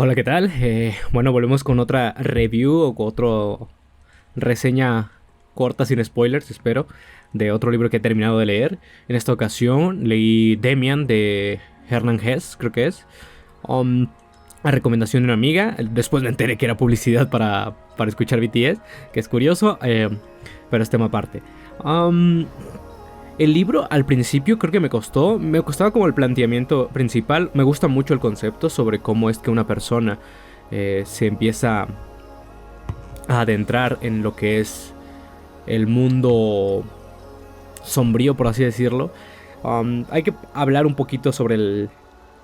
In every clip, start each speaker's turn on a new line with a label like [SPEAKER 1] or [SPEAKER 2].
[SPEAKER 1] Hola, ¿qué tal? Bueno, volvemos con otra review o con otra reseña corta sin spoilers, espero, de otro libro que he terminado de leer. En esta ocasión leí Demian de Hernan Hesse, creo que es, um, a recomendación de una amiga. Después me enteré que era publicidad para escuchar BTS, que es curioso, pero es tema aparte. Um, el libro al principio creo que me costaba como el planteamiento principal. Me gusta mucho el concepto sobre cómo es que una persona se empieza a adentrar en lo que es el mundo sombrío, por así decirlo. Hay que hablar un poquito sobre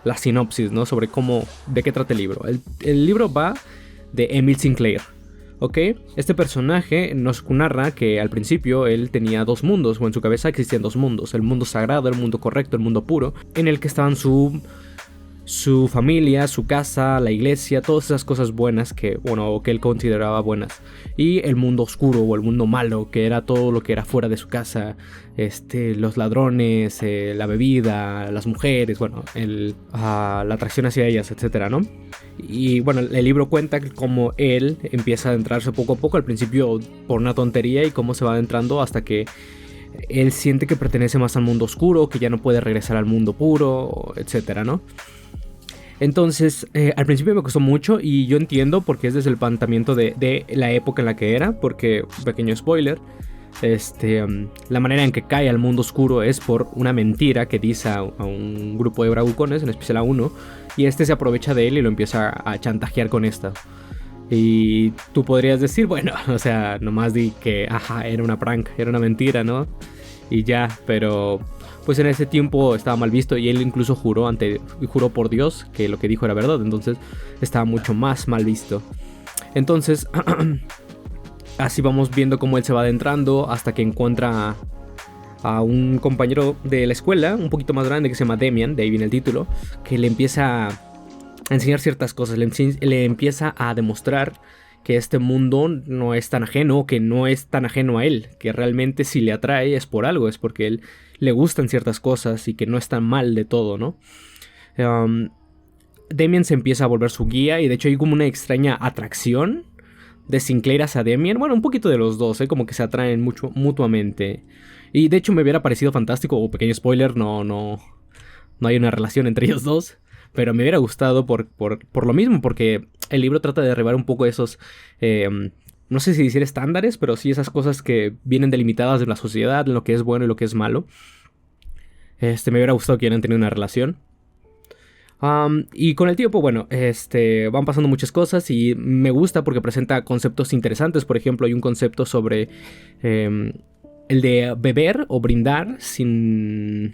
[SPEAKER 1] la sinopsis, ¿no? Sobre cómo, de qué trata el libro. El libro va de Emil Sinclair. ¿Ok? Este personaje nos narra que al principio él tenía dos mundos, o en su cabeza existían dos mundos: el mundo sagrado, el mundo correcto, el mundo puro, en el que estaban su familia, su casa, la iglesia, todas esas cosas buenas que él consideraba buenas. Y el mundo oscuro o el mundo malo, que era todo lo que era fuera de su casa, los ladrones, la bebida, las mujeres, la atracción hacia ellas, etcétera, ¿no? Y bueno, el libro cuenta cómo él empieza a adentrarse poco a poco, al principio por una tontería, y cómo se va adentrando hasta que él siente que pertenece más al mundo oscuro, que ya no puede regresar al mundo puro, etcétera, ¿no? Entonces, al principio me costó mucho, y yo entiendo porque es desde el planteamiento de la época en la que era, porque, pequeño spoiler, la manera en que cae al mundo oscuro es por una mentira que dice a un grupo de bravucones, en especial a uno, y se aprovecha de él y lo empieza a chantajear con esta. Y tú podrías decir, bueno, o sea, nomás di que, era una prank, era una mentira, ¿no? Y ya, pero pues en ese tiempo estaba mal visto, y él incluso juró por Dios que lo que dijo era verdad, entonces estaba mucho más mal visto. Entonces, así vamos viendo cómo él se va adentrando hasta que encuentra a un compañero de la escuela, un poquito más grande, que se llama Demian, de ahí viene el título, que le empieza a enseñar ciertas cosas, le empieza a demostrar que este mundo no es tan ajeno, que no es tan ajeno a él, que realmente si le atrae es por algo, es porque él le gustan ciertas cosas y que no es tan mal de todo, ¿no? Demian se empieza a volver su guía, y de hecho hay como una extraña atracción de Sinclair hacia Demian. Bueno, un poquito de los dos, como que se atraen mucho mutuamente. Y de hecho me hubiera parecido fantástico, o pequeño spoiler, no hay una relación entre ellos dos. Pero me hubiera gustado por lo mismo, porque el libro trata de derribar un poco esos, no sé si decir estándares, pero sí esas cosas que vienen delimitadas de la sociedad, en lo que es bueno y lo que es malo. Me hubiera gustado que hubieran tenido una relación. Y con el tiempo, bueno, van pasando muchas cosas, y me gusta porque presenta conceptos interesantes. Por ejemplo, hay un concepto sobre el de beber o brindar sin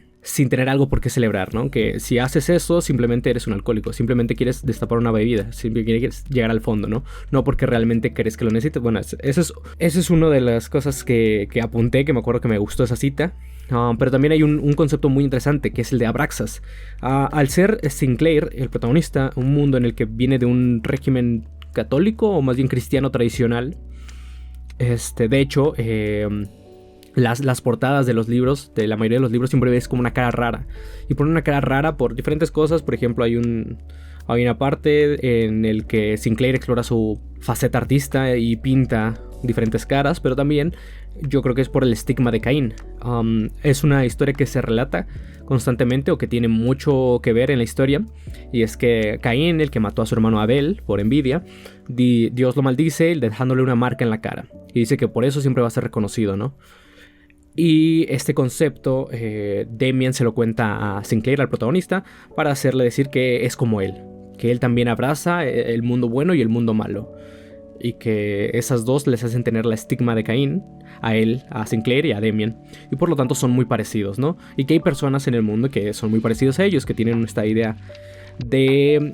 [SPEAKER 1] tener algo por qué celebrar, ¿no? Que si haces eso, simplemente eres un alcohólico, simplemente quieres destapar una bebida, simplemente quieres llegar al fondo, ¿no? No porque realmente crees que lo necesites. Bueno, esa es una de las cosas que apunté, que me acuerdo que me gustó esa cita. Pero también hay un concepto muy interesante, que es el de Abraxas. Al ser Sinclair, el protagonista, un mundo en el que viene de un régimen católico, o más bien cristiano tradicional, de hecho, las portadas de los libros, de la mayoría de los libros, siempre ves como una cara rara. Y ponen una cara rara por diferentes cosas. Por ejemplo, hay una parte en el que Sinclair explora su faceta artista y pinta diferentes caras, pero también yo creo que es por el estigma de Caín. Es una historia que se relata constantemente, o que tiene mucho que ver en la historia, y es que Caín, el que mató a su hermano Abel por envidia, Dios lo maldice dejándole una marca en la cara, y dice que por eso siempre va a ser reconocido, ¿no? Y este concepto Demian se lo cuenta a Sinclair, al protagonista, para hacerle decir que es como él, que él también abraza el mundo bueno y el mundo malo, y que esas dos les hacen tener la estigma de Caín, a él, a Sinclair y a Demian, y por lo tanto son muy parecidos, ¿no? Y que hay personas en el mundo que son muy parecidos a ellos, que tienen esta idea de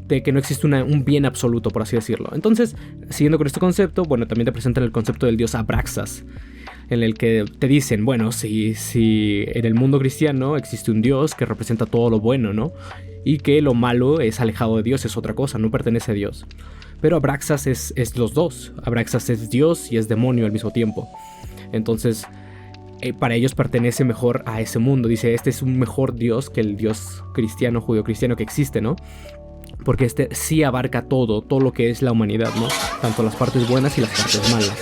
[SPEAKER 1] que no existe un bien absoluto, por así decirlo. Entonces, siguiendo con este concepto, bueno, también te presentan el concepto del dios Abraxas, en el que te dicen, bueno, si en el mundo cristiano existe un dios que representa todo lo bueno, ¿no? Y que lo malo es alejado de Dios, es otra cosa, no pertenece a Dios. Pero Abraxas es los dos. Abraxas es Dios y es demonio al mismo tiempo. Entonces, para ellos pertenece mejor a ese mundo. Dice, este es un mejor Dios que el Dios cristiano, judío-cristiano que existe, ¿no? porque este sí abarca todo lo que es la humanidad, ¿no? Tanto las partes buenas y las partes malas.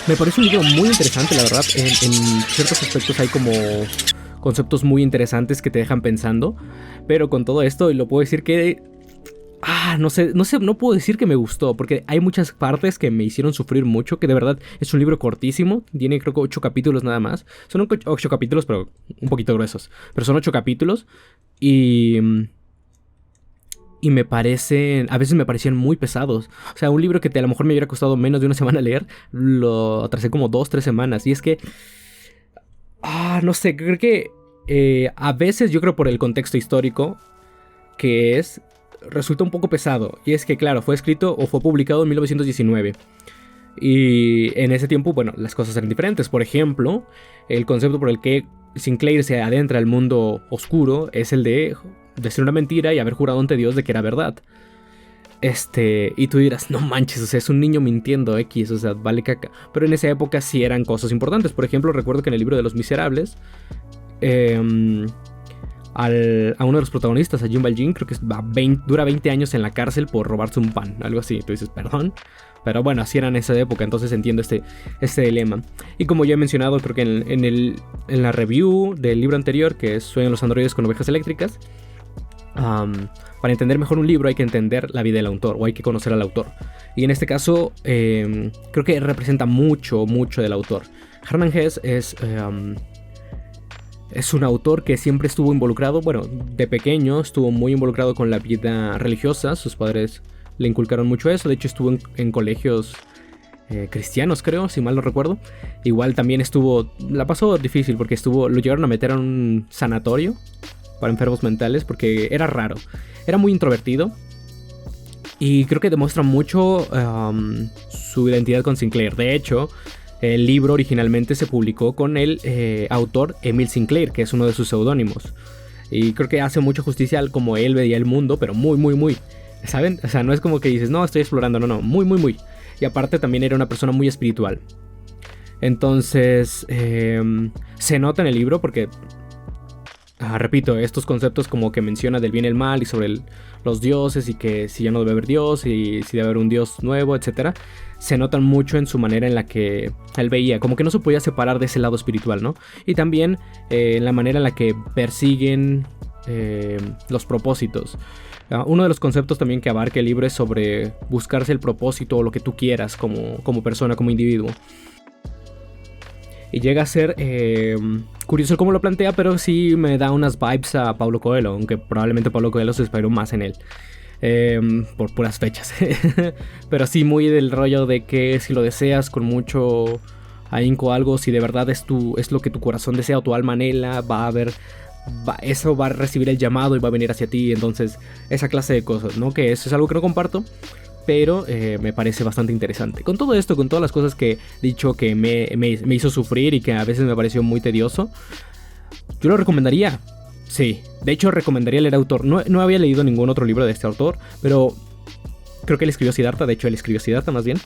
[SPEAKER 1] Me parece un libro muy interesante, la verdad. En ciertos aspectos hay como conceptos muy interesantes que te dejan pensando. Pero con todo esto, lo puedo decir que... no puedo decir que me gustó, porque hay muchas partes que me hicieron sufrir mucho, que de verdad es un libro cortísimo, tiene creo que 8 capítulos nada más. Son 8 capítulos, pero un poquito gruesos. Pero son 8 capítulos y me parecen, a veces me parecían muy pesados. O sea, un libro que a lo mejor me hubiera costado menos de una semana leer, lo atrasé como 2-3 semanas. Y es que, no sé, creo que a veces yo creo por el contexto histórico que resulta un poco pesado. Y es que, claro, fue escrito o fue publicado en 1919. Y en ese tiempo, bueno, las cosas eran diferentes. Por ejemplo, el concepto por el que Sinclair se adentra al mundo oscuro es el de decir una mentira y haber jurado ante Dios de que era verdad. Y tú dirás, no manches, o sea, es un niño mintiendo X, o sea, vale caca. Pero en esa época sí eran cosas importantes. Por ejemplo, recuerdo que en el libro de Los Miserables, a uno de los protagonistas, a Jim Valjean, creo que dura 20 años en la cárcel por robarse un pan, algo así. Tú dices, perdón. Pero bueno, así era en esa época, entonces entiendo este dilema. Y como ya he mencionado, creo que en la review del libro anterior, que es Sueñan los androides con ovejas eléctricas, para entender mejor un libro hay que entender la vida del autor, o hay que conocer al autor. Y en este caso, creo que representa mucho del autor. Hermann Hesse es un autor que siempre estuvo involucrado, bueno, de pequeño estuvo muy involucrado con la vida religiosa. Sus padres le inculcaron mucho eso. De hecho, estuvo en colegios cristianos, creo, si mal no recuerdo. Igual también la pasó difícil porque lo llegaron a meter en un sanatorio para enfermos mentales porque era raro. Era muy introvertido. Y creo que demuestra mucho su identidad con Sinclair. De hecho, el libro originalmente se publicó con el autor Emil Sinclair, que es uno de sus seudónimos. Y creo que hace mucha justicia al como él veía el mundo, pero muy, ¿saben? O sea, no es como que dices, no, estoy explorando, no, muy. Y aparte también era una persona muy espiritual. Entonces, se nota en el libro porque, repito, estos conceptos como que menciona del bien y el mal y sobre los dioses y que si ya no debe haber Dios y si debe haber un Dios nuevo, etcétera, se notan mucho en su manera en la que él veía, como que no se podía separar de ese lado espiritual, ¿no? Y también en la manera en la que persiguen los propósitos. Uno de los conceptos también que abarca el libro es sobre buscarse el propósito o lo que tú quieras como persona, como individuo. Y llega a ser curioso cómo lo plantea, pero sí me da unas vibes a Paulo Coelho, aunque probablemente Paulo Coelho se inspiró más en él. Por puras fechas. Pero sí muy del rollo de que si lo deseas con mucho ahínco algo, si de verdad es lo que tu corazón desea o tu alma anhela, eso va a recibir el llamado y va a venir hacia ti. Entonces esa clase de cosas, ¿no? Que eso es algo que no comparto, pero me parece bastante interesante. Con todo esto, con todas las cosas que he dicho que me hizo sufrir y que a veces me pareció muy tedioso, yo lo recomendaría. Sí, de hecho recomendaría leer autor. No había leído ningún otro libro de este autor, pero creo que él escribió Siddhartha. De hecho, él escribió Siddhartha más bien.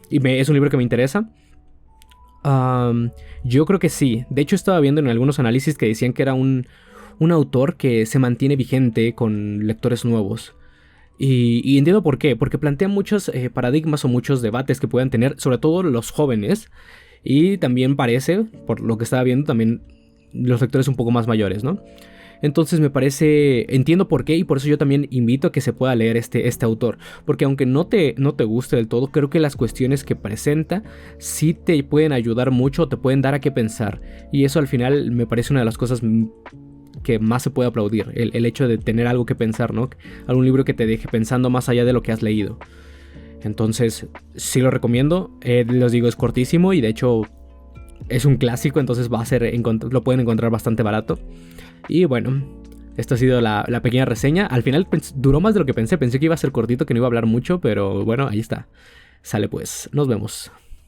[SPEAKER 1] Es un libro que me interesa. Yo creo que sí. De hecho, estaba viendo en algunos análisis que decían que era un autor que se mantiene vigente con lectores nuevos. Y entiendo por qué. Porque plantea muchos paradigmas o muchos debates que puedan tener, sobre todo los jóvenes. Y también parece, por lo que estaba viendo, también los lectores un poco más mayores, ¿no? Entonces entiendo por qué, y por eso yo también invito a que se pueda leer este autor, porque aunque no te guste del todo, creo que las cuestiones que presenta sí te pueden ayudar mucho, te pueden dar a qué pensar, y eso al final me parece una de las cosas que más se puede aplaudir, el hecho de tener algo que pensar, ¿no? Algún libro que te deje pensando más allá de lo que has leído. Entonces sí lo recomiendo, les digo, es cortísimo y de hecho es un clásico, entonces lo pueden encontrar bastante barato. Y bueno, esta ha sido la pequeña reseña. Al final duró más de lo que pensé. Pensé que iba a ser cortito, que no iba a hablar mucho, pero bueno, ahí está. Sale pues, nos vemos.